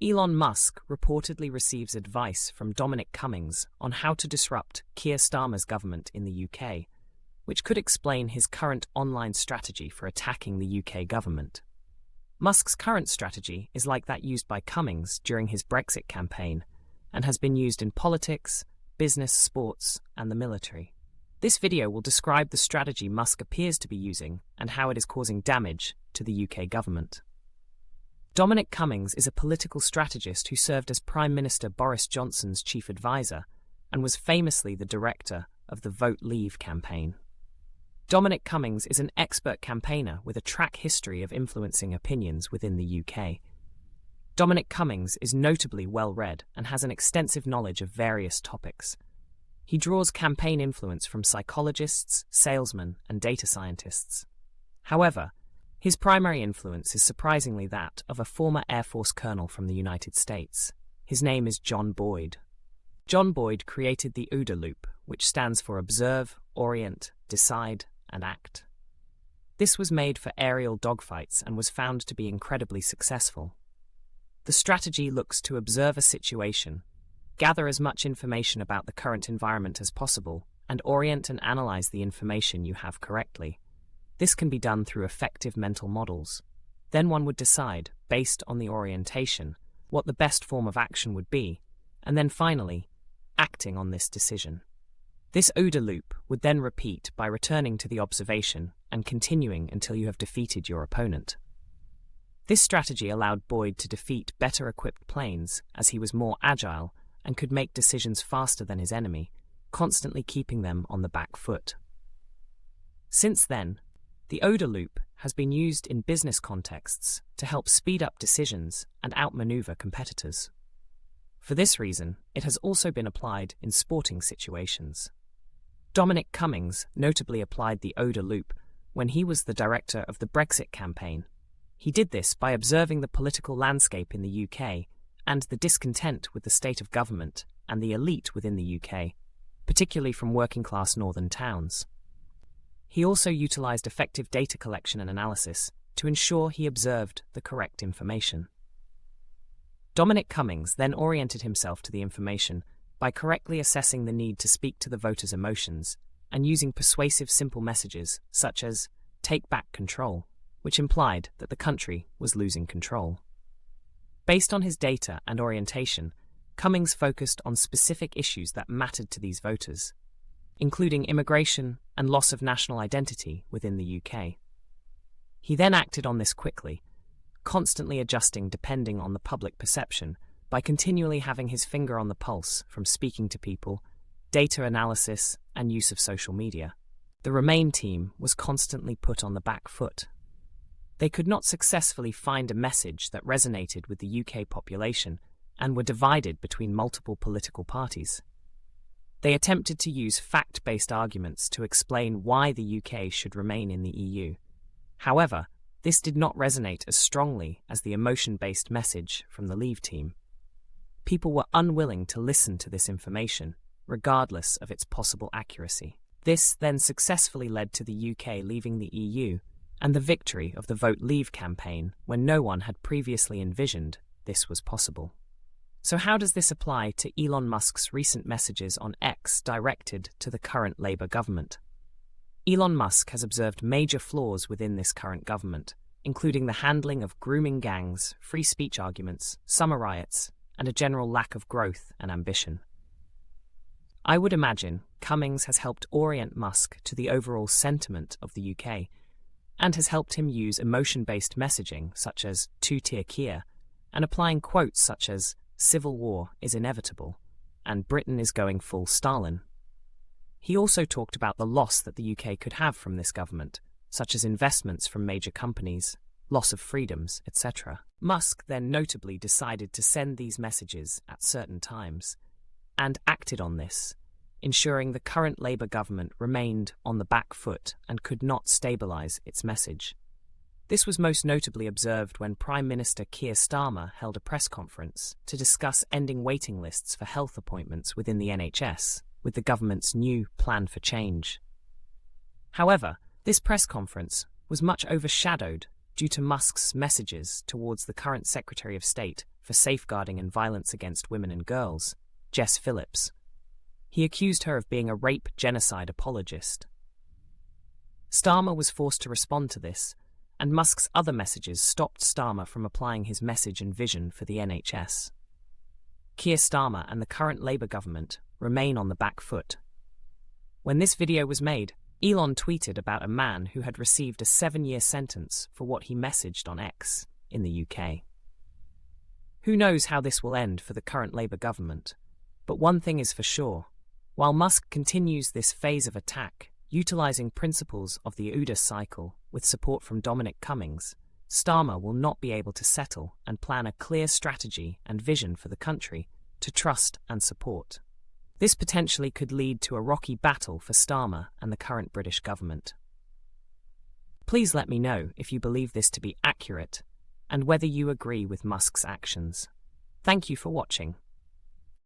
Elon Musk reportedly receives advice from Dominic Cummings on how to disrupt Keir Starmer's government in the UK, which could explain his current online strategy for attacking the UK government. Musk's current strategy is like that used by Cummings during his Brexit campaign and has been used in politics, business, sports, and the military. This video will describe the strategy Musk appears to be using and how it is causing damage to the UK government. Dominic Cummings is a political strategist who served as Prime Minister Boris Johnson's chief advisor and was famously the director of the Vote Leave campaign. Dominic Cummings is an expert campaigner with a track history of influencing opinions within the UK. Dominic Cummings is notably well-read and has an extensive knowledge of various topics. He draws campaign influence from psychologists, salesmen, and data scientists. However, his primary influence is surprisingly that of a former Air Force colonel from the United States. His name is John Boyd. John Boyd created the OODA loop, which stands for Observe, Orient, Decide, and Act. This was made for aerial dogfights and was found to be incredibly successful. The strategy looks to observe a situation, gather as much information about the current environment as possible, and orient and analyze the information you have correctly. This can be done through effective mental models. Then one would decide, based on the orientation, what the best form of action would be, and then finally, acting on this decision. This OODA loop would then repeat by returning to the observation and continuing until you have defeated your opponent. This strategy allowed Boyd to defeat better-equipped planes as he was more agile and could make decisions faster than his enemy, constantly keeping them on the back foot. Since then, the OODA loop has been used in business contexts to help speed up decisions and outmaneuver competitors. For this reason, it has also been applied in sporting situations. Dominic Cummings notably applied the OODA loop when he was the director of the Brexit campaign. He did this by observing the political landscape in the UK and the discontent with the state of government and the elite within the UK, particularly from working-class northern towns. He also utilised effective data collection and analysis to ensure he observed the correct information. Dominic Cummings then oriented himself to the information by correctly assessing the need to speak to the voters' emotions and using persuasive simple messages such as "take back control," which implied that the country was losing control. Based on his data and orientation, Cummings focused on specific issues that mattered to these voters, including immigration and loss of national identity within the UK. He then acted on this quickly, constantly adjusting depending on the public perception by continually having his finger on the pulse from speaking to people, data analysis, and use of social media. The Remain team was constantly put on the back foot. They could not successfully find a message that resonated with the UK population and were divided between multiple political parties. They attempted to use fact-based arguments to explain why the UK should remain in the EU. However, this did not resonate as strongly as the emotion-based message from the Leave team. People were unwilling to listen to this information, regardless of its possible accuracy. This then successfully led to the UK leaving the EU and the victory of the Vote Leave campaign when no one had previously envisioned this was possible. So how does this apply to Elon Musk's recent messages on X directed to the current Labour government? Elon Musk has observed major flaws within this current government, including the handling of grooming gangs, free speech arguments, summer riots, and a general lack of growth and ambition. I would imagine Cummings has helped orient Musk to the overall sentiment of the UK and has helped him use emotion-based messaging such as two-tier Keir and applying quotes such as "Civil war is inevitable," and "Britain is going full Stalin." He also talked about the loss that the UK could have from this government, such as investments from major companies, loss of freedoms, etc. Musk then notably decided to send these messages at certain times, and acted on this, ensuring the current Labour government remained on the back foot and could not stabilise its message. This was most notably observed when Prime Minister Keir Starmer held a press conference to discuss ending waiting lists for health appointments within the NHS with the government's new Plan for Change. However, this press conference was much overshadowed due to Musk's messages towards the current Secretary of State for Safeguarding and Violence Against Women and Girls, Jess Phillips. He accused her of being a rape genocide apologist. Starmer was forced to respond to this, and Musk's other messages stopped Starmer from applying his message and vision for the NHS. Keir Starmer and the current Labour government remain on the back foot. When this video was made, Elon tweeted about a man who had received a 7-year sentence for what he messaged on X in the UK. Who knows how this will end for the current Labour government? But one thing is for sure. While Musk continues this phase of attack, utilising principles of the utilised cycle with support from Dominic Cummings, Starmer will not be able to settle and plan a clear strategy and vision for the country to trust and support. This potentially could lead to a rocky battle for Starmer and the current British government. Please let me know if you believe this to be accurate and whether you agree with Musk's actions. Thank you for watching.